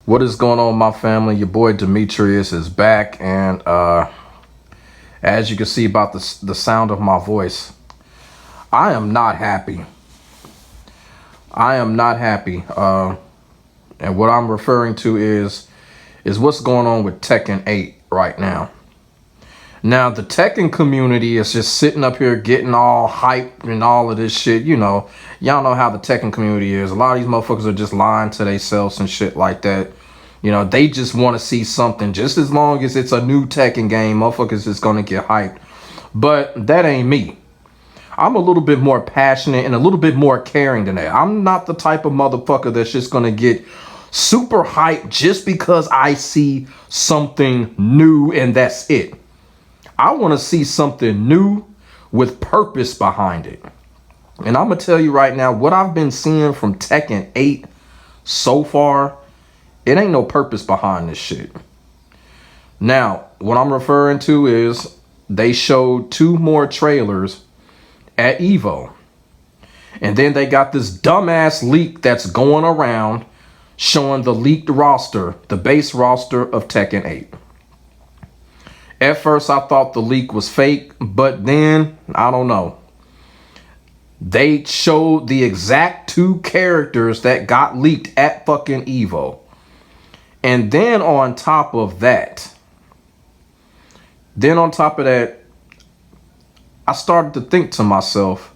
What is going on, my family? Your boy Demetrius is back, and as you can see about the sound of my voice, I am not happy. I am not happy. And what I'm referring to is what's going on with Tekken 8 right now. Now, the Tekken community is just sitting up here getting all hyped and all of this shit. You know, y'all know how the Tekken community is. A lot of these motherfuckers are just lying to themselves and shit like that. You know, they just want to see something. Just as long as it's a new Tekken game, motherfuckers is going to get hyped. But that ain't me. I'm a little bit more passionate and a little bit more caring than that. I'm not the type of motherfucker that's just going to get super hyped just because I see something new and that's it. I want to see something new with purpose behind it. And I'm going to tell you right now, what I've been seeing from Tekken 8 so far, it ain't no purpose behind this shit. Now, what I'm referring to is they showed 2 more trailers at Evo. And then they got this dumbass leak that's going around showing the leaked roster, the base roster of Tekken 8. At first, I thought the leak was fake, but then, I don't know. They showed the exact 2 characters that got leaked at fucking Evo. And then on top of that, I started to think to myself,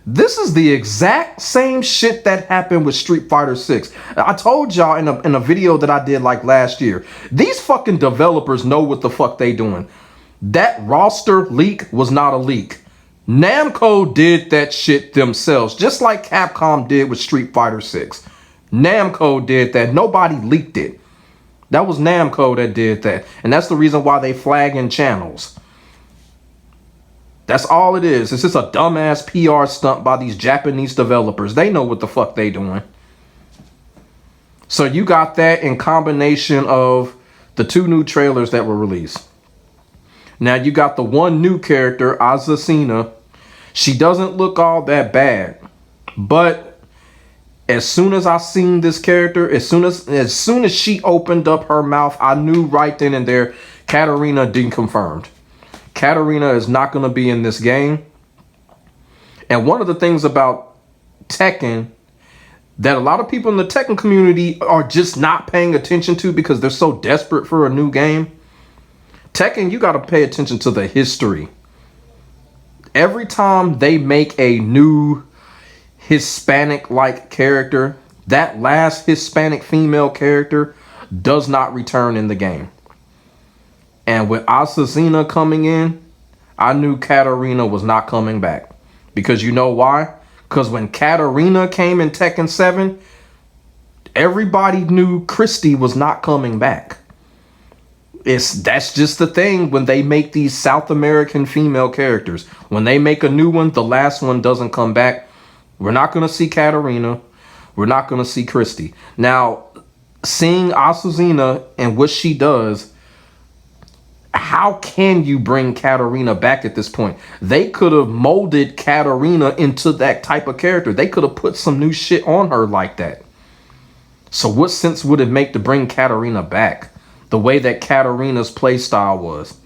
this is the exact same shit that happened with Street Fighter 6. I told y'all in a video that I did like last year, these fucking developers know what the fuck they doing. That roster leak was not a leak. Namco did that shit themselves, just like Capcom did with Street Fighter 6. Namco did that. Nobody leaked it. That was Namco that did that. And that's the reason why they flagging channels. That's all it is. It's just a dumbass PR stunt by these Japanese developers. They know what the fuck they doing. So you got that in combination of the 2 new trailers that were released. Now you got the 1 new character, Azucena. She doesn't look all that bad. But as soon as I seen this character, as soon as she opened up her mouth, I knew right then and there, Katarina deconfirmed. Katarina is not going to be in this game. And one of the things about Tekken that a lot of people in the Tekken community are just not paying attention to because they're so desperate for a new game. Tekken, you got to pay attention to the history. Every time they make a new Hispanic-like character, that last Hispanic female character does not return in the game. And with Azucena coming in, I knew Katarina was not coming back. Because you know why? Because when Katarina came in Tekken 7, everybody knew Christy was not coming back. That's just the thing when they make these South American female characters. When they make a new one, the last one doesn't come back. We're not going to see Katarina. We're not going to see Christy. Now, seeing Azucena and what she does, how can you bring Katarina back at this point? They could have molded Katarina into that type of character. They could have put some new shit on her like that. So what sense would it make to bring Katarina back the way that Katarina's playstyle was?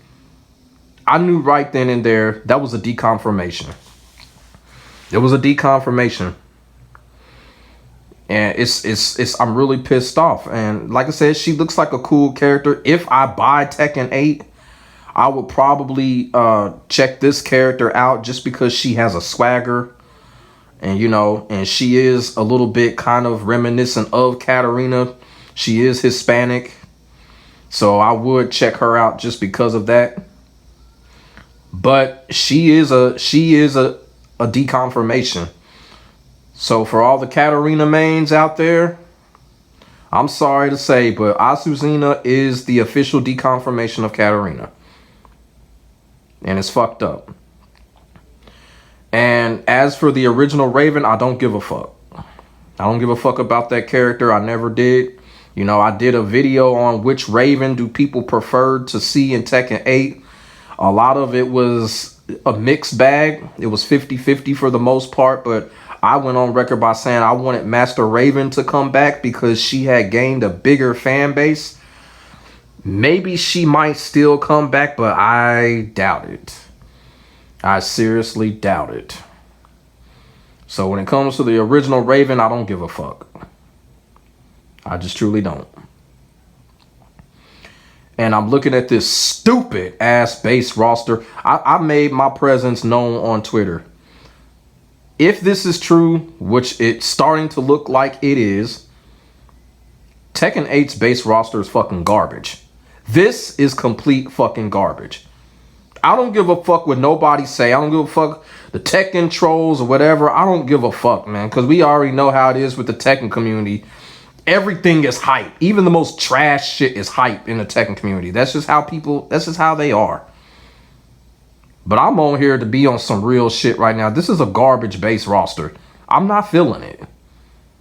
I knew right then and there that was a deconfirmation. It was a deconfirmation. And I'm really pissed off. And like I said, she looks like a cool character. If I buy Tekken 8, I would probably check this character out just because she has a swagger. And, you know, and she is a little bit kind of reminiscent of Katarina. She is Hispanic. So I would check her out just because of that. But she is a deconfirmation. So for all the Katarina mains out there, I'm sorry to say, but Azucena is the official deconfirmation of Katarina. And it's fucked up. And as for the original Raven, I don't give a fuck. I don't give a fuck about that character. I never did. You know, I did a video on which Raven do people prefer to see in Tekken 8. A lot of it was a mixed bag. It was 50-50 for the most part, but I went on record by saying I wanted Master Raven to come back because she had gained a bigger fan base. Maybe she might still come back, but I doubt it. I seriously doubt it. So when it comes to the original Raven, I don't give a fuck. I just truly don't. And I'm looking at this stupid ass base roster. I made my presence known on Twitter. If this is true, which it's starting to look like it is, Tekken 8's base roster is fucking garbage. This is complete fucking garbage. I don't give a fuck what nobody say. I don't give a fuck the Tekken trolls or whatever. I don't give a fuck, man, because we already know how it is with the Tekken community. Everything is hype. Even the most trash shit is hype in the Tekken community. That's just how they are. But I'm on here to be on some real shit right now. This is a garbage base roster. I'm not feeling it.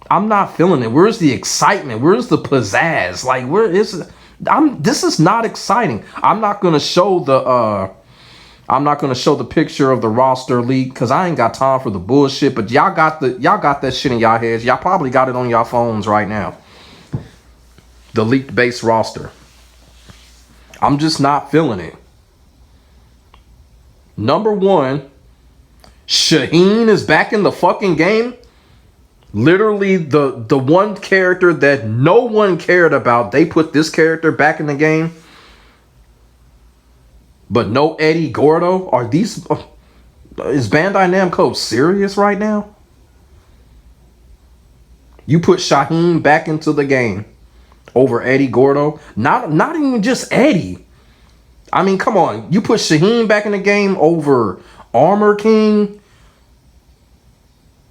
I'm not feeling it. Where's the excitement? Where's the pizzazz? Like, where is it? This is not exciting. I'm not gonna show the picture of the roster leak because I ain't got time for the bullshit. But y'all got that shit in y'all heads. Y'all probably got it on y'all phones right now. The leaked base roster. I'm just not feeling it. Number one, Shaheen is back in the fucking game. Literally the one character that no one cared about. They put this character back in the game. But no Eddy Gordo? Is Bandai Namco serious right now? You put Shaheen back into the game over Eddy Gordo? Not even just Eddy. I mean, come on. You put Shaheen back in the game over Armor King,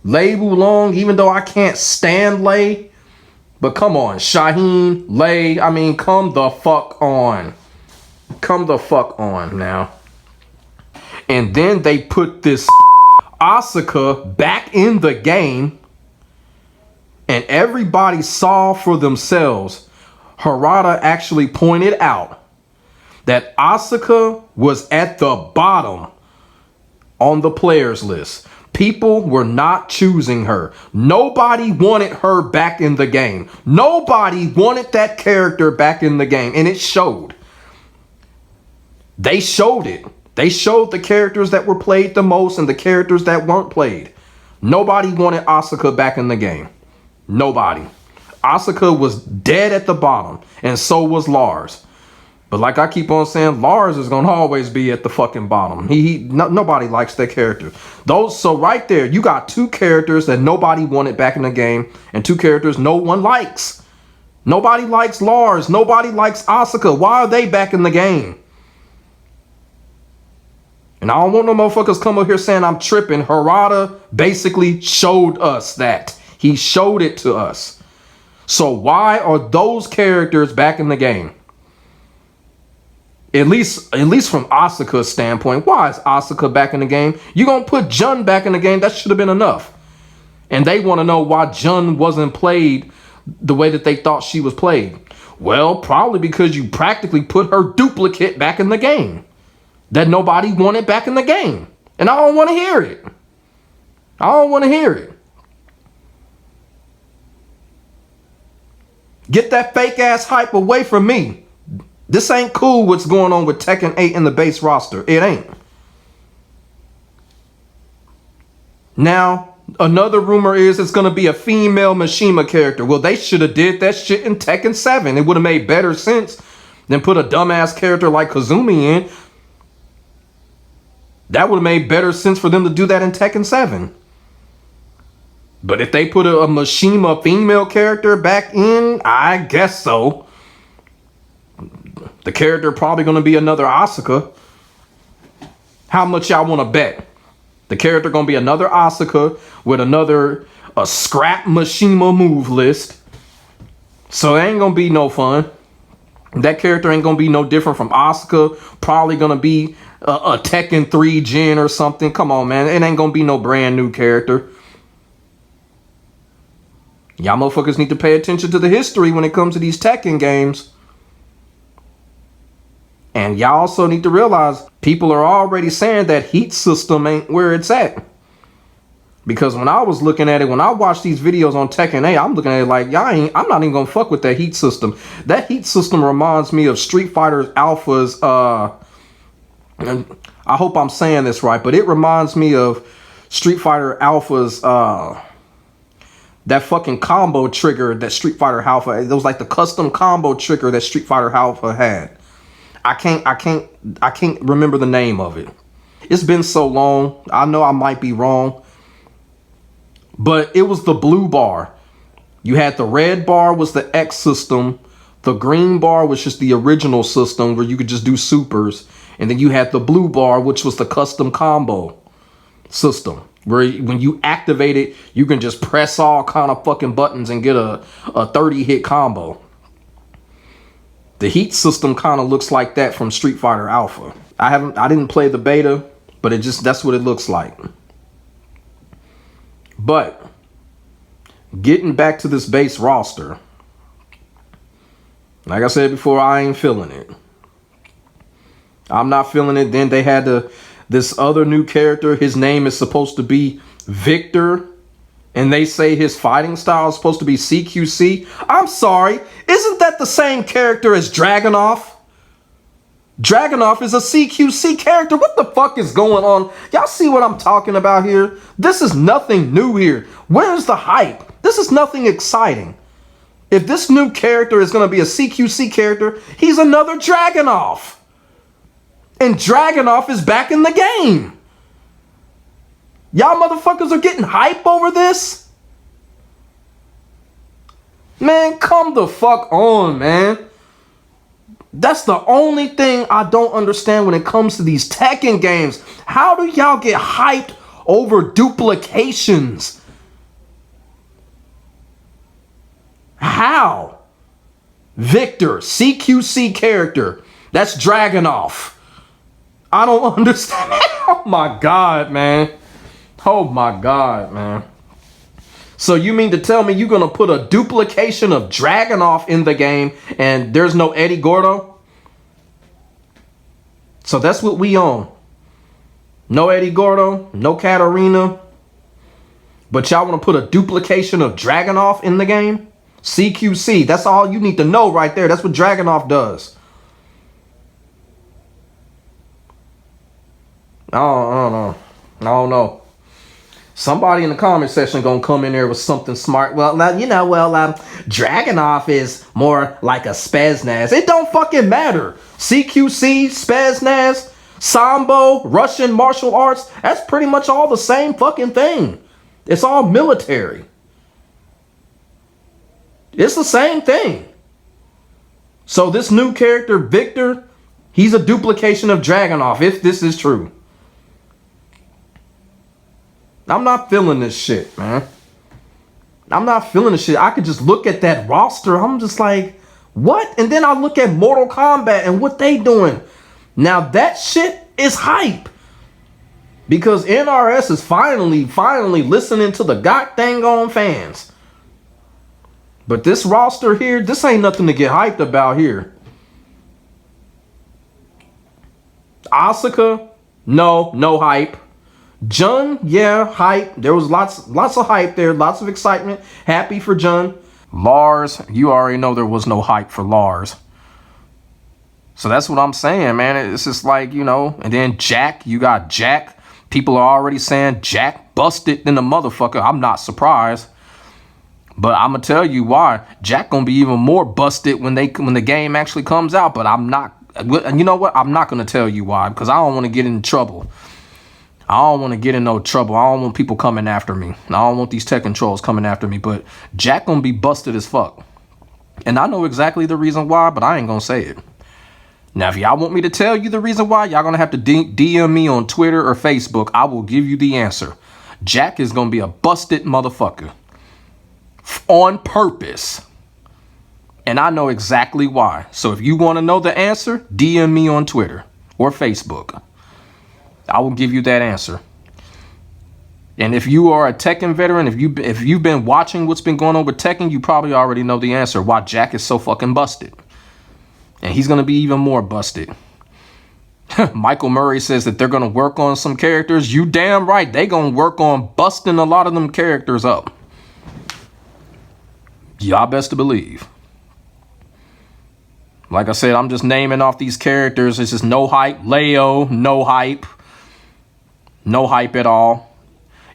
Lei Wulong, even though I can't stand Lei. But come on, Shaheen, Lei, I mean, come the fuck on. Come the fuck on now. And then they put this Asuka back in the game. And everybody saw for themselves. Harada actually pointed out that Asuka was at the bottom on the players list. People were not choosing her. Nobody wanted her back in the game. Nobody wanted that character back in the game. And it showed. They showed it. They showed the characters that were played the most and the characters that weren't played. Nobody wanted Asuka back in the game. Nobody. Asuka was dead at the bottom. And so was Lars. But like I keep on saying, Lars is going to always be at the fucking bottom. Nobody likes that character. So right there, you got two characters that nobody wanted back in the game. And two characters no one likes. Nobody likes Lars. Nobody likes Asuka. Why are they back in the game? And I don't want no motherfuckers come up here saying I'm tripping. Harada basically showed us that. He showed it to us. So why are those characters back in the game? At least from Asuka's standpoint. Why is Asuka back in the game? You're going to put Jun back in the game. That should have been enough. And they want to know why Jun wasn't played the way that they thought she was played. Well, probably because you practically put her duplicate back in the game. That nobody wanted back in the game. And I don't want to hear it. I don't want to hear it. Get that fake ass hype away from me. This ain't cool what's going on with Tekken 8 in the base roster. It ain't. Now, another rumor is it's going to be a female Mishima character. Well, they should have did that shit in Tekken 7. It would have made better sense than put a dumbass character like Kazumi in. That would have made better sense for them to do that in Tekken 7. But if they put a Mishima female character back in, I guess so. The character probably going to be another Asuka. How much y'all want to bet? The character going to be another Asuka with a scrap Mishima move list. So it ain't going to be no fun. That character ain't going to be no different from Asuka. Probably going to be a Tekken 3 gen or something. Come on, man. It ain't going to be no brand new character. Y'all motherfuckers need to pay attention to the history when it comes to these Tekken games. And y'all also need to realize people are already saying that heat system ain't where it's at. Because when I was looking at it, when I watched these videos on Tekken 8, I'm looking at it like, I'm not even gonna fuck with that heat system. That heat system reminds me of Street Fighter Alpha's, and I hope I'm saying this right, but it reminds me of Street Fighter Alpha's, that fucking combo trigger that Street Fighter Alpha, it was like the custom combo trigger that Street Fighter Alpha had. I can't remember the name of it. It's been so long. I know I might be wrong. But it was the blue bar. You had the red bar was the X system. The green bar was just the original system where you could just do supers. And then you had the blue bar, which was the custom combo system. Where when you activate it, you can just press all kind of fucking buttons and get a 30-hit combo. The heat system kind of looks like that from Street Fighter Alpha. I didn't play the beta, but that's what it looks like. But getting back to this base roster, like I said before, I ain't feeling it. I'm not feeling it. Then they had this other new character. His name is supposed to be Victor, and they say his fighting style is supposed to be CQC. I'm sorry, isn't that the same character as Dragunov? Dragunov is a CQC character. What the fuck is going on? Y'all see what I'm talking about here? This is nothing new here. Where's the hype? This is nothing exciting. If this new character is going to be a CQC character, he's another Dragunov. And Dragunov is back in the game. Y'all motherfuckers are getting hype over this? Man, come the fuck on, man. That's the only thing I don't understand when it comes to these Tekken games. How do y'all get hyped over duplications? How? Victor, CQC character. That's Dragunov. I don't understand. Oh my God, man. Oh my God, man. So you mean to tell me you're going to put a duplication of Dragunov in the game and there's no Eddy Gordo? So that's what we own. No Eddy Gordo, no Katarina. But y'all want to put a duplication of Dragunov in the game? CQC, that's all you need to know right there. That's what Dragunov does. I don't know. Somebody in the comment section gonna come in there with something smart. Well, Dragunov is more like a Spetsnaz. It don't fucking matter. CQC, Spetsnaz, Sambo, Russian martial arts, that's pretty much all the same fucking thing. It's all military. It's the same thing. So this new character, Victor, he's a duplication of Dragunov, if this is true. I'm not feeling this shit, man. I'm not feeling this shit. I could just look at that roster. I'm just like, what? And then I look at Mortal Kombat and what they doing. Now that shit is hype. Because NRS is finally listening to the goddamn on fans. But this roster here, this ain't nothing to get hyped about here. Asuka, no hype. Jun, yeah, hype. There was lots of hype there, lots of excitement. Happy for Jun. Lars, you already know there was no hype for Lars. So that's what I'm saying, man. It's just like, you know, and then Jack, you got Jack. People are already saying Jack busted than the motherfucker. I'm not surprised. But I'm going to tell you why. Jack going to be even more busted when the game actually comes out. But I'm not, you know what? I'm not going to tell you why, because I don't want to get in trouble. I don't want to get in no trouble. I don't want people coming after me. I don't want these Tekken trolls coming after me. But Jack gonna be busted as fuck. And I know exactly the reason why, but I ain't gonna say it. Now, if y'all want me to tell you the reason why, y'all gonna have to DM me on Twitter or Facebook. I will give you the answer. Jack is gonna be a busted motherfucker. On purpose. And I know exactly why. So if you want to know the answer, DM me on Twitter or Facebook. I will give you that answer. And if you are a Tekken veteran, if you've been watching what's been going on with Tekken, you probably already know the answer why Jack is so fucking busted. And he's going to be even more busted. Michael Murray says that they're going to work on some characters. You damn right. They going to work on busting a lot of them characters up. Y'all best to believe. Like I said, I'm just naming off these characters. It's just no hype. Leo, no hype. No hype at all.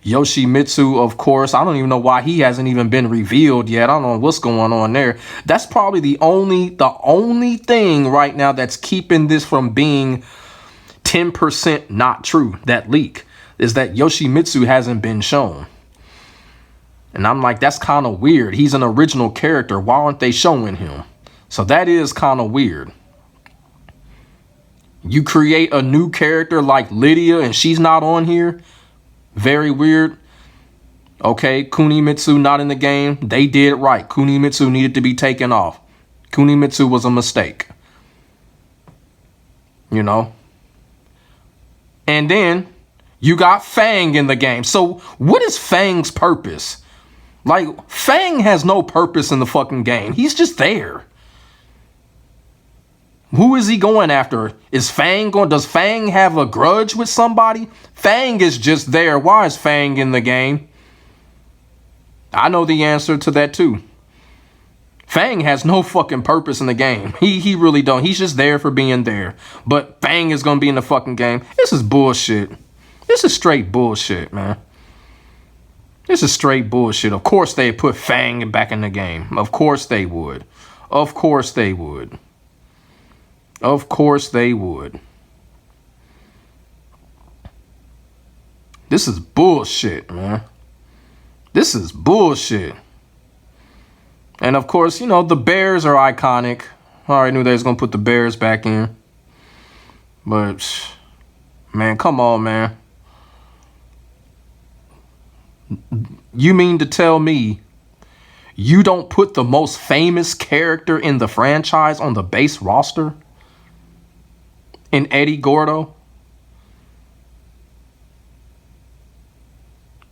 Yoshimitsu, of course. I don't even know why he hasn't even been revealed yet. I don't know what's going on there. That's probably the only thing right now that's keeping this from being 10% not true. That leak is that Yoshimitsu hasn't been shown. And I'm like, that's kind of weird. He's an original character. Why aren't they showing him? So that is kind of weird. You create a new character like Lydia and she's not on here. Very weird. Okay, Kunimitsu not in the game. They did right. Kunimitsu needed to be taken off. Kunimitsu was a mistake. You know? And then you got Fang in the game. So what is Fang's purpose? Like, Fang has no purpose in the fucking game. He's just there. Who is he going after? Does Fang have a grudge with somebody? Fang is just there. Why is Fang in the game? I know the answer to that too. Fang has no fucking purpose in the game. He really don't. He's just there for being there. But Fang is gonna be in the fucking game. This is bullshit. This is straight bullshit, man. This is straight bullshit. Of course they put Fang back in the game. Of course they would. Of course they would. Of course they would. This is bullshit, man. This is bullshit. And of course, you know, the Bears are iconic. I already knew they was going to put the Bears back in. But, man, come on, man. You mean to tell me you don't put the most famous character in the franchise on the base roster? In Eddy Gordo?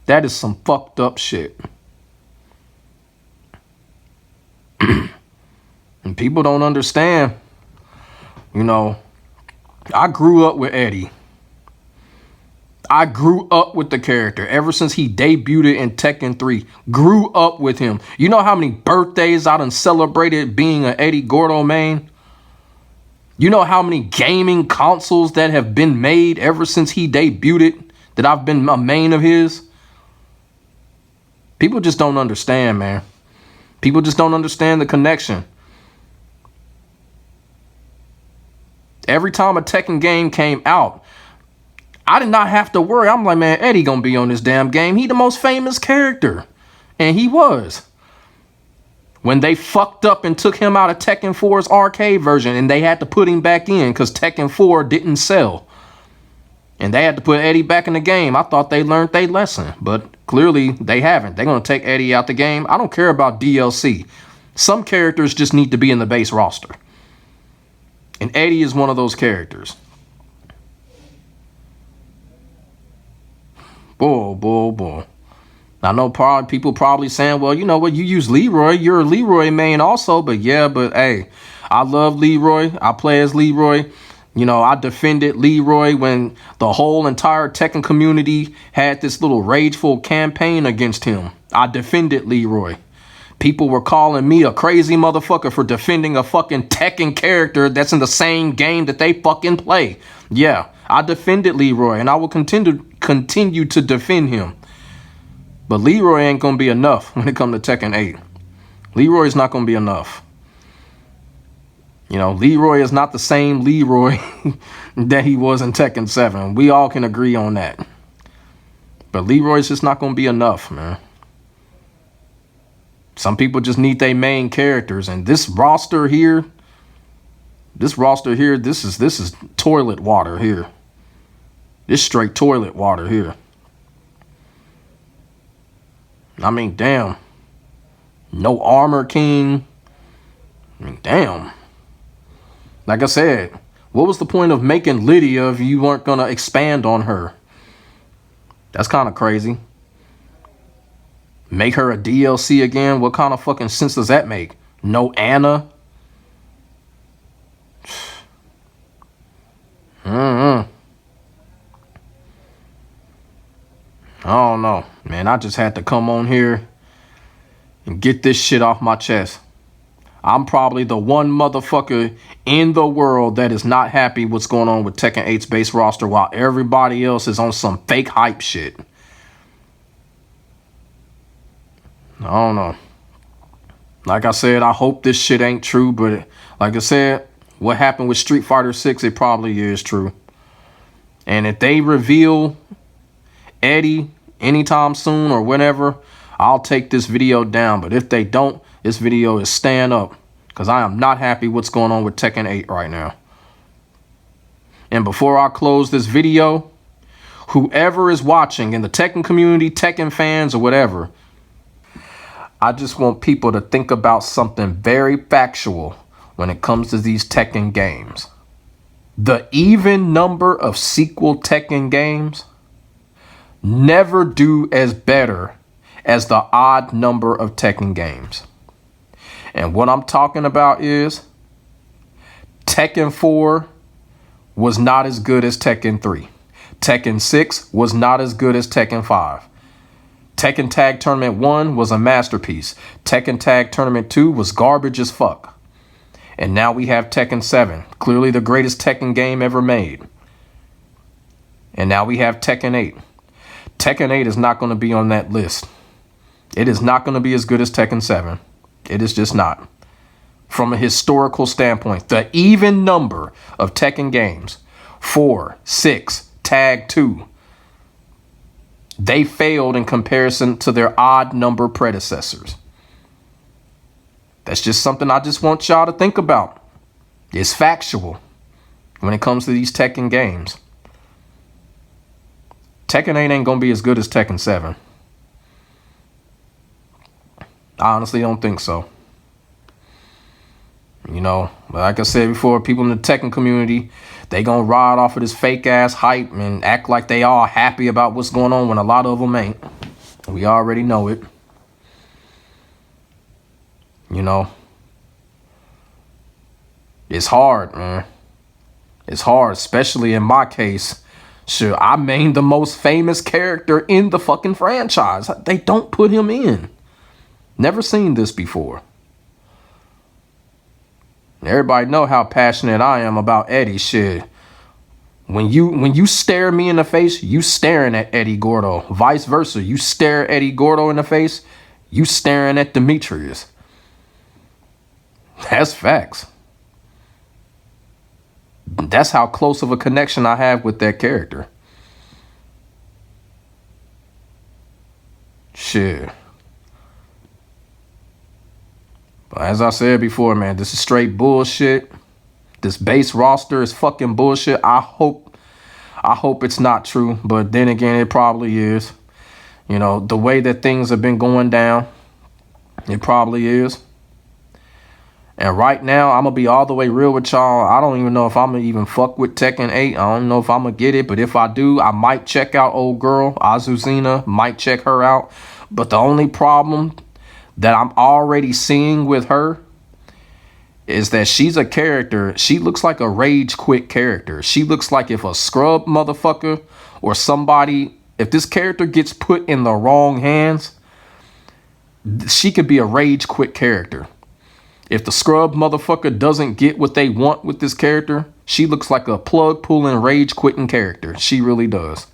That is some fucked up shit. And people don't understand. You know, I grew up with Eddy. I grew up with the character ever since he debuted in Tekken 3. Grew up with him. You know how many birthdays I done celebrated being an Eddy Gordo main? You know how many gaming consoles that have been made ever since he debuted that I've been a main of his? People just don't understand, man. People just don't understand the connection. Every time a Tekken game came out, I did not have to worry. I'm like, man, Eddy gonna be on this damn game. He the most famous character. And he was. When they fucked up and took him out of Tekken 4's arcade version and they had to put him back in because Tekken 4 didn't sell. And they had to put Eddy back in the game. I thought they learned their lesson, but clearly they haven't. They're going to take Eddy out the game. I don't care about DLC. Some characters just need to be in the base roster. And Eddy is one of those characters. Bull. I know people probably saying, well, you know what, you use Leroy. You're a Leroy main also. But yeah, but hey, I love Leroy. I play as Leroy. You know, I defended Leroy when the whole entire Tekken community had this little rageful campaign against him. I defended Leroy. People were calling me a crazy motherfucker for defending a fucking Tekken character that's in the same game that they fucking play. Yeah, I defended Leroy and I will continue to defend him. But Leroy ain't going to be enough when it comes to Tekken 8. Leroy's not going to be enough. You know, Leroy is not the same Leroy that he was in Tekken 7. We all can agree on that. But Leroy's just not going to be enough, man. Some people just need their main characters. And this roster here, this is toilet water here. This straight toilet water here. I mean, damn. No Armor King. I mean, damn. Like I said, what was the point of making Lydia if you weren't going to expand on her? That's kind of crazy. Make her a DLC again? What kind of fucking sense does that make? No Anna? I don't know, man. I just had to come on here and get this shit off my chest. I'm probably the one motherfucker in the world that is not happy what's going on with Tekken 8's base roster while everybody else is on some fake hype shit. I don't know. Like I said, I hope this shit ain't true, but like I said, what happened with Street Fighter 6, it probably is true. And if they reveal Eddy anytime soon or whenever, I'll take this video down. But if they don't, this video is staying up because I am not happy what's going on with Tekken 8 right now. And before I close this video, whoever is watching in the Tekken community, Tekken fans or whatever, I just want people to think about something very factual when it comes to these Tekken games. The even number of sequel Tekken games never do as better as the odd number of Tekken games. And what I'm talking about is Tekken 4 was not as good as Tekken 3. Tekken 6 was not as good as Tekken 5. Tekken Tag Tournament 1 was a masterpiece. Tekken Tag Tournament 2 was garbage as fuck. And now we have Tekken 7, clearly the greatest Tekken game ever made. And now we have Tekken 8. Tekken 8 is not going to be on that list. It is not going to be as good as Tekken 7. It is just not. From a historical standpoint, the even number of Tekken games, 4, 6, Tag 2, they failed in comparison to their odd number predecessors. That's just something I just want y'all to think about. It's factual when it comes to these Tekken games. Tekken 8 ain't going to be as good as Tekken 7. I honestly don't think so. You know, like I said before, people in the Tekken community, they gonna ride off of this fake ass hype and act like they all happy about what's going on when a lot of them ain't. We already know it. You know, it's hard, man. It's hard, especially in my case. Sure, I main the most famous character in the fucking franchise. They don't put him in. Never seen this before. Everybody know how passionate I am about Eddy shit. When you stare me in the face, you staring at Eddy Gordo. Vice versa. You stare Eddy Gordo in the face, you staring at Demetrius. That's facts. That's how close of a connection I have with that character. Shit. But as I said before, man, this is straight bullshit. This base roster is fucking bullshit. I hope it's not true, but then again, it probably is. You know, the way that things have been going down, it probably is. And right now, I'm going to be all the way real with y'all. I don't even know if I'm going to even fuck with Tekken 8. I don't know if I'm going to get it, but if I do, I might check out old girl, Azucena, might check her out. But the only problem that I'm already seeing with her is that she's a character. She looks like a rage quit character. She looks like if a scrub motherfucker or somebody, if this character gets put in the wrong hands, she could be a rage quit character. If the scrub motherfucker doesn't get what they want with this character, she looks like a plug pulling rage quitting character. She really does.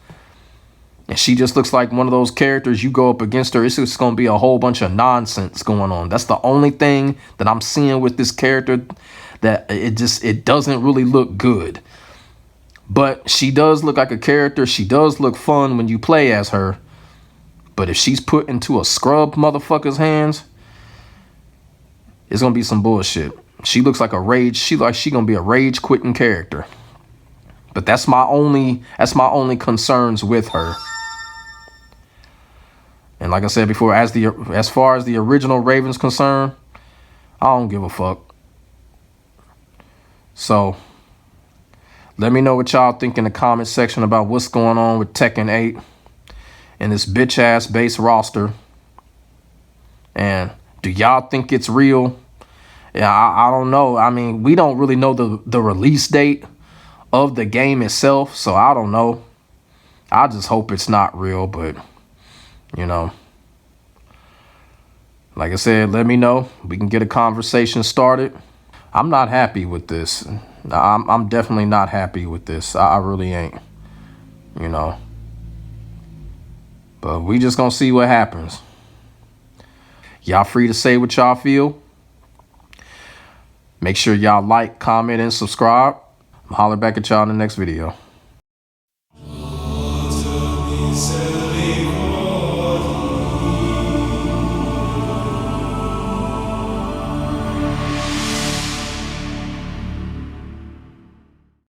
And she just looks like one of those characters you go up against her. It's just going to be a whole bunch of nonsense going on. That's the only thing that I'm seeing with this character, that it doesn't really look good. But she does look like a character. She does look fun when you play as her. But if she's put into a scrub motherfucker's hands, it's going to be some bullshit. She looks like a rage. She going to be a rage quitting character. But that's my only concerns with her. And like I said before, as far as the original Raven's concerned, I don't give a fuck. So let me know what y'all think in the comment section about what's going on with Tekken 8 and this bitch ass base roster. And do y'all think it's real? Yeah, I don't know. I mean, we don't really know the release date of the game itself. So I don't know. I just hope it's not real, but you know, like I said, let me know. We can get a conversation started. I'm not happy with this. I'm definitely not happy with this. I really ain't, you know. But we just gonna see what happens. Y'all free to say what y'all feel. Make sure y'all like, comment, and subscribe. I'll holler back at y'all in the next video.